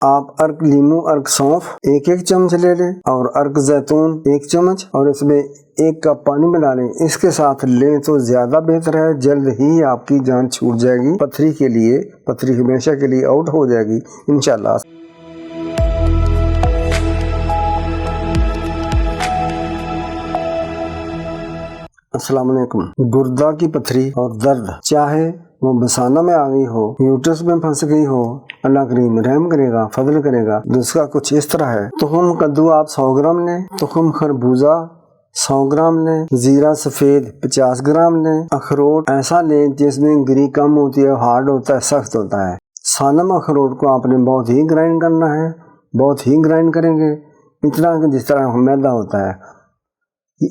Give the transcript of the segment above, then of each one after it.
आप अर्क लीमू, अर्क सौंफ 1-1 चम्मच ले लें और अर्क जैतून 1 चम्मच और इसमें 1 कप पानी मिला लें। इसके साथ लें तो ज़्यादा बेहतर है, जल्द ही आपकी जान छूट जाएगी। पथरी हमेशा के लिए आउट हो जाएगी इंशाल्लाह। अस्सलाम वालेकुम। गुर्दा की पथरी और दर्द, चाहे वो बसाना में आ गई हो, यूट्रस में फंस गई हो, अल्लाह करीम रहम करेगा, फजल करेगा। नुस्खा कुछ इस तरह है। तुखम कद्दू आप 100 ग्राम लें, तुखम खरबूजा 100 ग्राम लें, जीरा सफ़ेद 50 ग्राम लें, अखरोट ऐसा लें जिसमें गिरी कम होती है, हार्ड होता है, सख्त होता है। सानम अखरोट को आपने बहुत ही ग्राइंड करना है, बहुत ही ग्राइंड करेंगे, इतना कि जिस तरह मैदा होता है।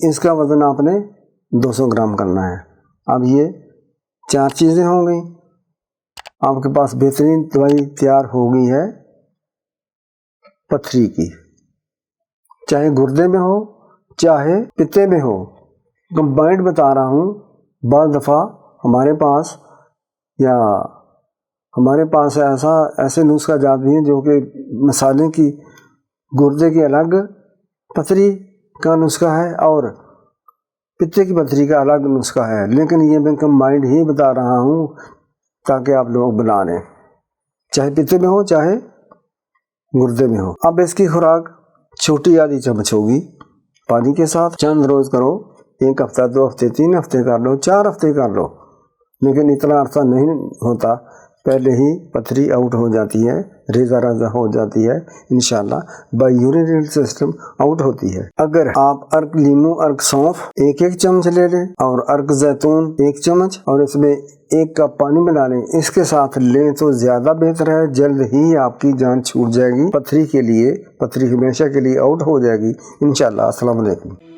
इसका वज़न आपने 200 ग्राम करना है। अब ये 4 चीज़ें हो गई, आपके पास बेहतरीन दवाई तैयार हो गई है पथरी की, चाहे गुर्दे में हो चाहे पित्ते में हो। कंबाइंड बता रहा हूँ। बाद दफ़ा हमारे पास ऐसे नुस्खा जात भी हैं जो कि मसाले की गुर्दे की अलग पथरी का नुस्खा है और पित्ते की पथरी का अलग नुस्खा है, लेकिन ये मैं कंबाइंड ही बता रहा हूँ ताकि आप लोग बना लें, चाहे पित्ते में हो चाहे गुर्दे में हो। अब इसकी खुराक छोटी आधी चम्मच होगी पानी के साथ। चंद रोज़ करो, 1 हफ्ता, 2 हफ्ते, 3 हफ्ते कर लो, 4 हफ्ते कर लो, लेकिन इतना अर्सा नहीं होता, पहले ही पथरी आउट हो जाती है, रेज़ा हो जाती है इंशाल्लाह, बाय यूरिनरी सिस्टम आउट होती है। अगर आप अर्क लीमू, अर्क सौंफ 1-1 चम्मच ले लें और अर्क जैतून 1 चम्मच और इसमें 1 कप पानी मिला लें, इसके साथ लें तो ज़्यादा बेहतर है, जल्द ही आपकी जान छूट जाएगी। पथरी हमेशा के लिए आउट हो जाएगी इंशाल्लाह। अस्सलाम वालेकुम।